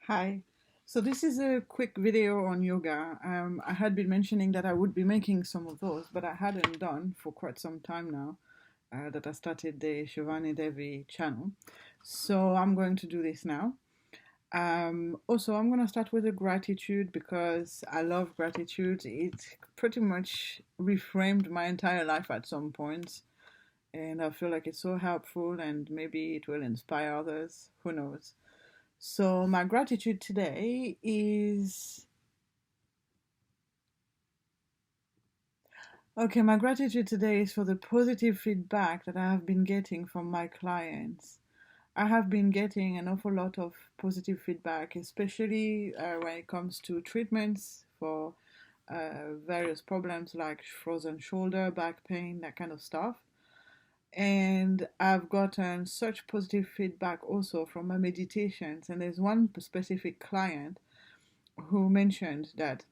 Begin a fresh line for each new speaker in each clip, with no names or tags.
Hi. So this is a quick video on yoga. I had been mentioning that I would be making some of those, but I hadn't done for quite some time now that I started the Shivani Devi channel. So I'm going to do this now. Also, I'm going to start with a gratitude because I love gratitude. It pretty much reframed my entire life at some point, and I feel like it's so helpful and maybe it will inspire others. Who knows? So, my gratitude today is my gratitude today is for the positive feedback that I have been getting from my clients. I have been getting an awful lot of positive feedback, especially when it comes to treatments for various problems like frozen shoulder, back pain, that kind of stuff. And I've gotten such positive feedback also from my meditations. And there's one specific client who mentioned that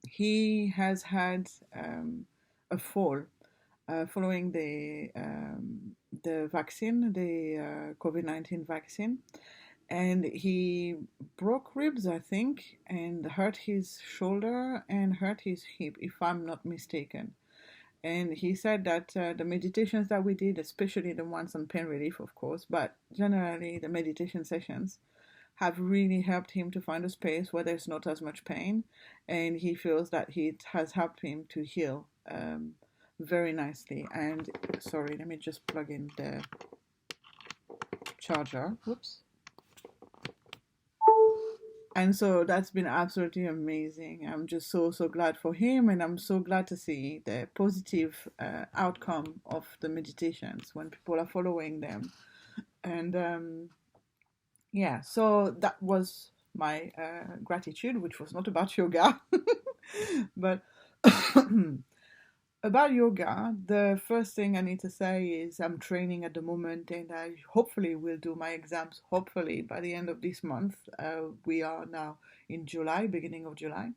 he has had a fall following the vaccine, the COVID-19 vaccine, and he broke ribs, I think, and hurt his shoulder and hurt his hip, if I'm not mistaken. And he said that the meditations that we did, especially the ones on pain relief, of course, but generally the meditation sessions, have really helped him to find a space where there's not as much pain, and he feels that it has helped him to heal very nicely. And sorry, let me just plug in the charger. Whoops. And so that's been absolutely amazing. I'm just so glad for him, and I'm so glad to see the positive outcome of the meditations when people are following them. And yeah, so that was my gratitude, which was not about yoga, but about yoga. The first thing I need to say is I'm training at the moment, and I hopefully will do my exams. Hopefully by the end of this month. We are now in July, beginning of July,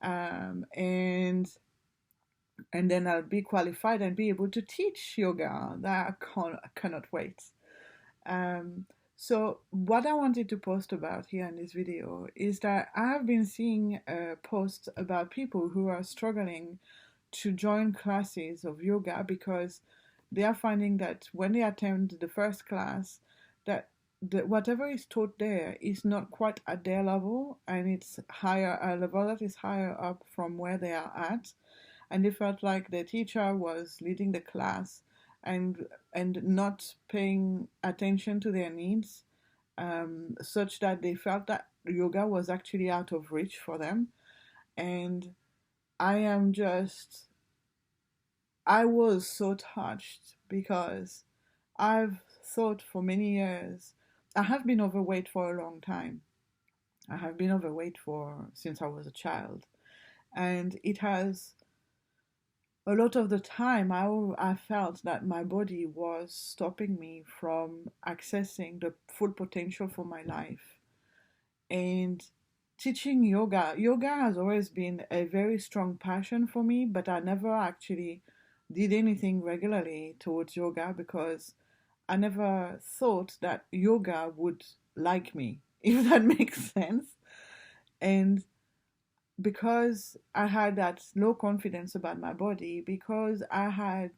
um, and and then I'll be qualified and be able to teach yoga. That I cannot wait. Um, so what I wanted to post about here in this video is that I have been seeing posts about people who are struggling to join classes of yoga because they are finding that when they attend the first class, that whatever is taught there is not quite at their level, and it's higher a level that is higher up from where they are at, and they felt like the teacher was leading the class and not paying attention to their needs, such that they felt that yoga was actually out of reach for them. And I am just, I was so touched because I've thought for many years, I have been overweight for a long time. I have been overweight for since I was a child, and it has a lot of the time I felt that my body was stopping me from accessing the full potential for my life. And teaching yoga has always been a very strong passion for me, but I never actually did anything regularly towards yoga because I never thought that yoga would like me, if that makes sense. And because I had that low confidence about my body, because I had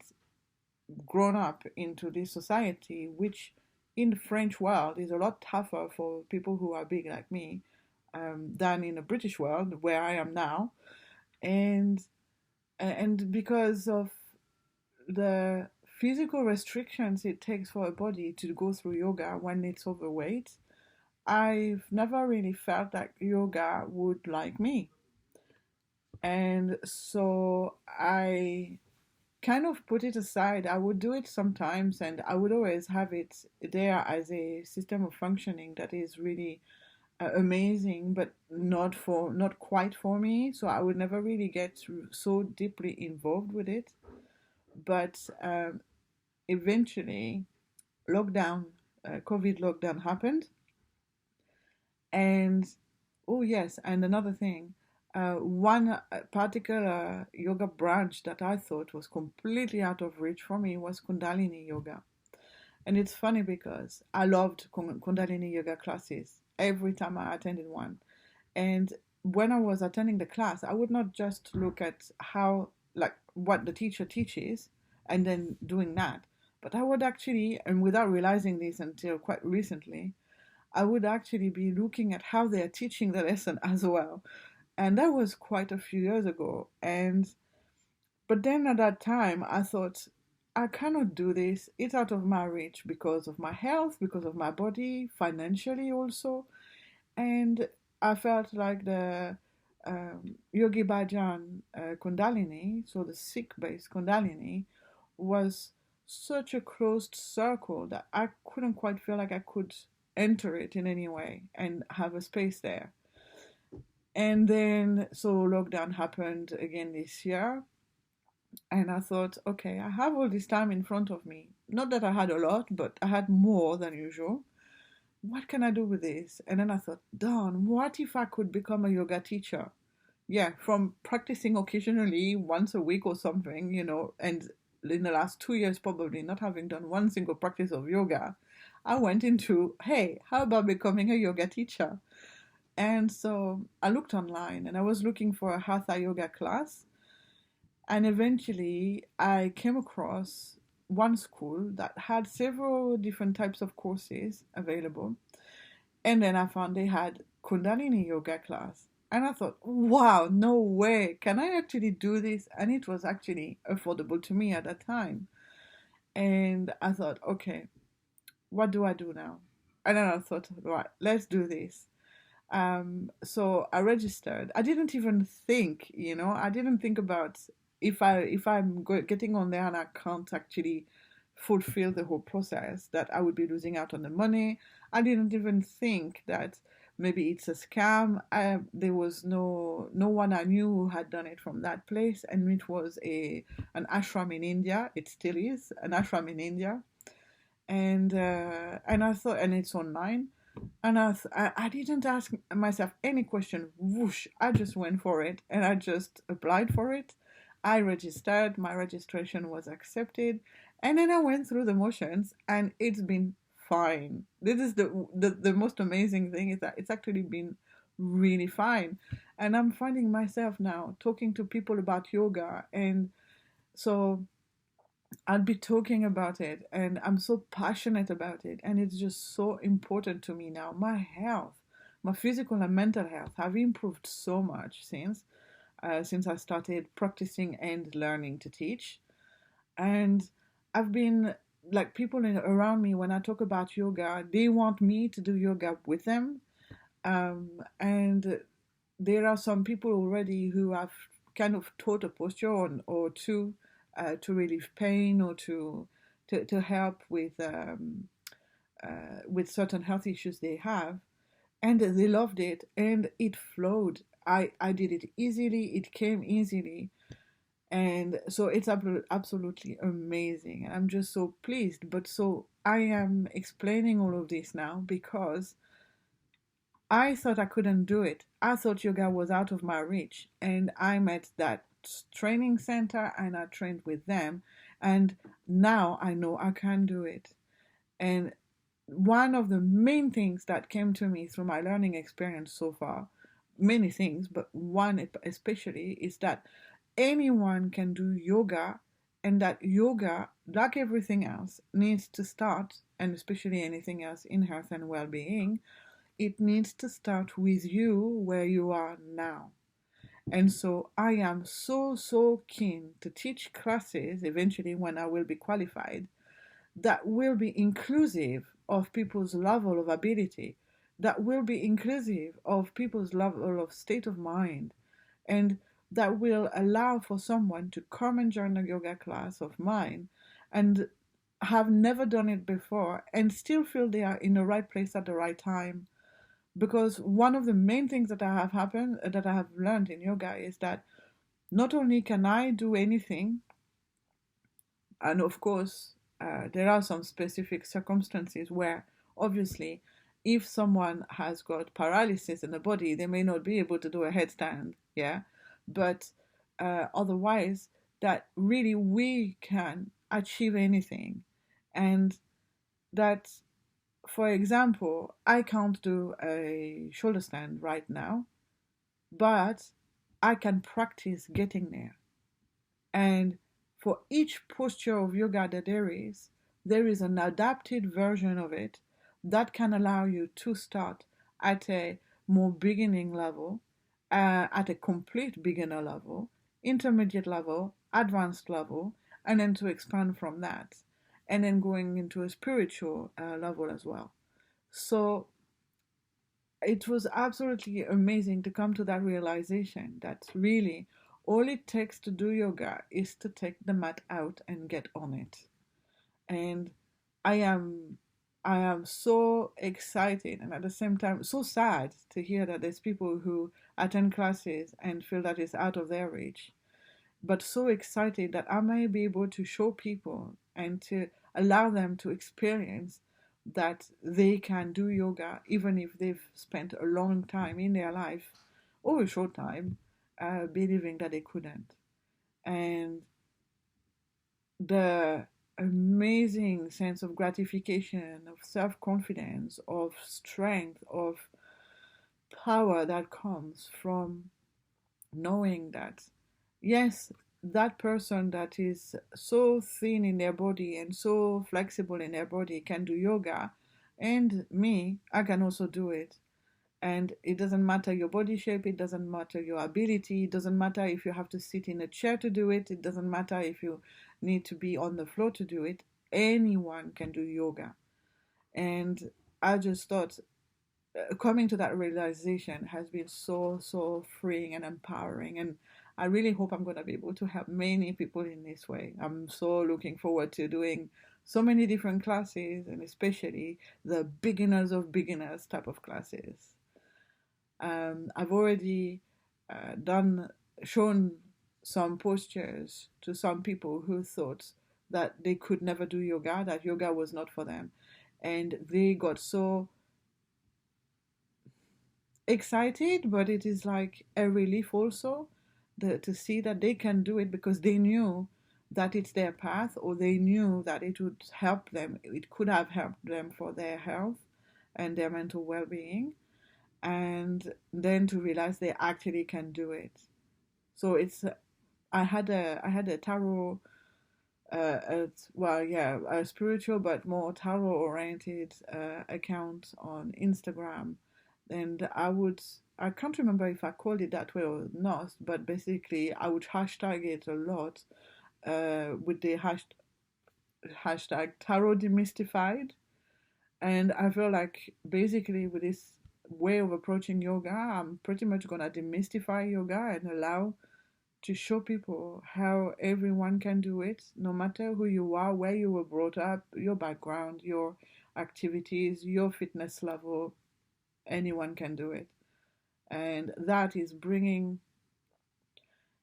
grown up into this society, which in the French world is a lot tougher for people who are big like me than in the British world where I am now, and because of the physical restrictions it takes for a body to go through yoga when it's overweight, I've never really felt that yoga would like me. And so I kind of put it aside. I would do it sometimes, and I would always have it there as a system of functioning that is really amazing, but not quite for me. So I would never really get so deeply involved with it. But eventually, lockdown, COVID lockdown happened, and oh yes, and another thing. One particular yoga branch that I thought was completely out of reach for me was Kundalini yoga. And it's funny because I loved Kundalini yoga classes. every time I attended one. And when I was attending the class, I would not just look at how, like, what the teacher teaches and then doing that, but I would actually, and without realizing this until quite recently, I would actually be looking at how they're teaching the lesson as well. And that was quite a few years ago. And but then at that time, I thought, I cannot do this. It's out of my reach because of my health, because of my body, financially also. And I felt like the Yogi Bhajan Kundalini, so the Sikh based Kundalini, was such a closed circle that I couldn't quite feel like I could enter it in any way and have a space there. And then, so lockdown happened again this year. And I thought, okay, I have all this time in front of me. Not that I had a lot, but I had more than usual. What can I do with this? And then I thought, darn, what if I could become a yoga teacher? Yeah, from practicing occasionally once a week or something, and in the last 2 years, probably not having done one single practice of yoga, I went into, hey, how about becoming a yoga teacher? And so I looked online and I was looking for a hatha yoga class. And eventually I came across one school that had several different types of courses available. And then I found they had Kundalini yoga class. And I thought, wow, no way. Can I actually do this? And it was actually affordable to me at that time. And I thought, okay, what do I do now? And then I thought, right, let's do this. So I registered. I didn't even think, I didn't think about if I'm getting on there and I can't actually fulfill the whole process, that I would be losing out on the money. I didn't even think that maybe it's a scam. There was no one I knew who had done it from that place, and it was an ashram in India. It still is an ashram in India, and I thought, and it's online. And I didn't ask myself any question. Whoosh, I just went for it and I just applied for it. I registered, my registration was accepted, and then I went through the motions and it's been fine. This is the most amazing thing, is that it's actually been really fine. And I'm finding myself now talking to people about yoga, and so I'll be talking about it, and I'm so passionate about it, and it's just so important to me now. My health, my physical and mental health have improved so much since I started practicing and learning to teach. And I've been, like, people around me, when I talk about yoga, they want me to do yoga with them. And there are some people already who have kind of taught a posture or two to relieve pain, or to help with certain health issues they have, and they loved it and it flowed. I did it easily, it came easily, and so it's absolutely amazing. I'm just so pleased. But so I am explaining all of this now because I thought I couldn't do it. I thought yoga was out of my reach. And I'm at that training center and I trained with them. And now I know I can do it. And one of the main things that came to me through my learning experience so far, many things, but one especially, is that anyone can do yoga, and that yoga, like everything else, needs to start, and especially anything else in health and well-being, it needs to start with you where you are now. And so I am so, so keen to teach classes eventually when I will be qualified, that will be inclusive of people's level of ability, that will be inclusive of people's level of state of mind, and that will allow for someone to come and join a yoga class of mine and have never done it before and still feel they are in the right place at the right time. Because one of the main things that I have learned in yoga is that not only can I do anything, and of course, there are some specific circumstances where, obviously, if someone has got paralysis in the body, they may not be able to do a headstand, yeah? But otherwise, that really we can achieve anything. And that For example, I can't do a shoulder stand right now, but I can practice getting there. And for each posture of yoga that there is an adapted version of it that can allow you to start at a more beginning level, at a complete beginner level, intermediate level, advanced level, and then to expand from that, and then going into a spiritual level as well. So it was absolutely amazing to come to that realization that really all it takes to do yoga is to take the mat out and get on it. And I am I am so excited and at the same time so sad to hear that there's people who attend classes and feel that it's out of their reach, but so excited that I may be able to show people and to allow them to experience that they can do yoga even if they've spent a long time in their life or a short time believing that they couldn't. And the amazing sense of gratification, of self confidence, of strength, of power that comes from knowing that, yes, that person that is so thin in their body and so flexible in their body can do yoga, and me, I can also do it. And it doesn't matter your body shape, it doesn't matter your ability, it doesn't matter if you have to sit in a chair to do it, it doesn't matter if you need to be on the floor to do it. Anyone can do yoga. And I just thought coming to that realization has been so freeing and empowering, and I really hope I'm going to be able to help many people in this way. I'm so looking forward to doing so many different classes, and especially the beginners of beginners type of classes. I've already done shown some postures to some people who thought that they could never do yoga, that yoga was not for them, and they got so excited, but it is like a relief also to see that they can do it because they knew that it's their path, or they knew that it would help them, it could have helped them for their health and their mental well-being, and then to realize they actually can do it. So it's I had a tarot well, yeah, a spiritual but more tarot oriented account on Instagram, and I can't remember if I called it that way or not, but basically I would hashtag it a lot with the hashtag tarot demystified, and I feel like basically with this way of approaching yoga, I'm pretty much gonna demystify yoga and allow to show people how everyone can do it, no matter who you are, where you were brought up, your background, your activities, your fitness level. Anyone can do it. And that is bringing,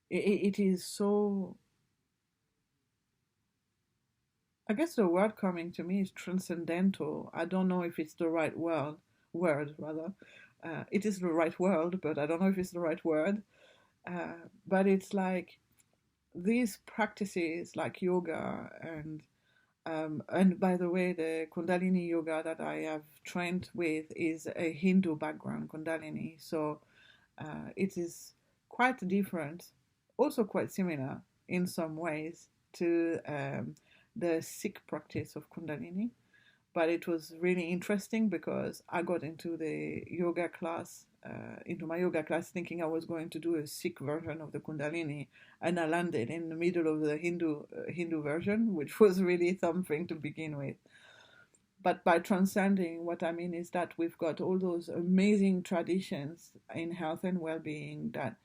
it is so, I guess the word coming to me is transcendental. I don't know if it's the right word rather. It is the right word, but I don't know if it's the right word. But it's like these practices like yoga and by the way, the Kundalini yoga that I have trained with is a Hindu background Kundalini, so it is quite different, also quite similar in some ways to the Sikh practice of Kundalini. But it was really interesting because I got into my yoga class thinking I was going to do a Sikh version of the Kundalini, and I landed in the middle of the Hindu version, which was really something to begin with. But by transcending, what I mean is that we've got all those amazing traditions in health and well-being that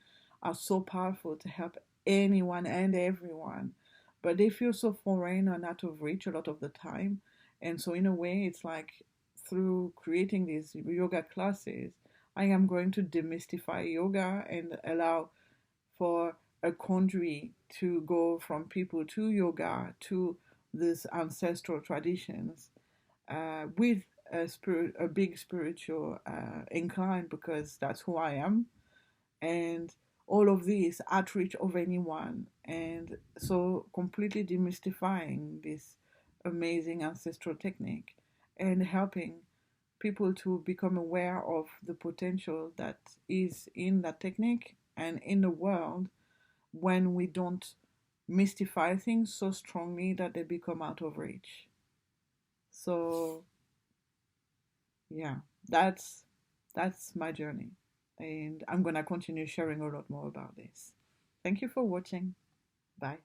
are so powerful to help anyone and everyone, but they feel so foreign and out of reach a lot of the time. And so, in a way, it's like through creating these yoga classes, I am going to demystify yoga and allow for a conduit to go from people to yoga to these ancestral traditions with a big spiritual incline, because that's who I am, and all of this outreach of anyone, and so completely demystifying this amazing ancestral technique and helping people to become aware of the potential that is in that technique and in the world when we don't mystify things so strongly that they become out of reach. So yeah, that's that's my journey. And I'm gonna continue sharing a lot more about this. Thank you for watching. Bye.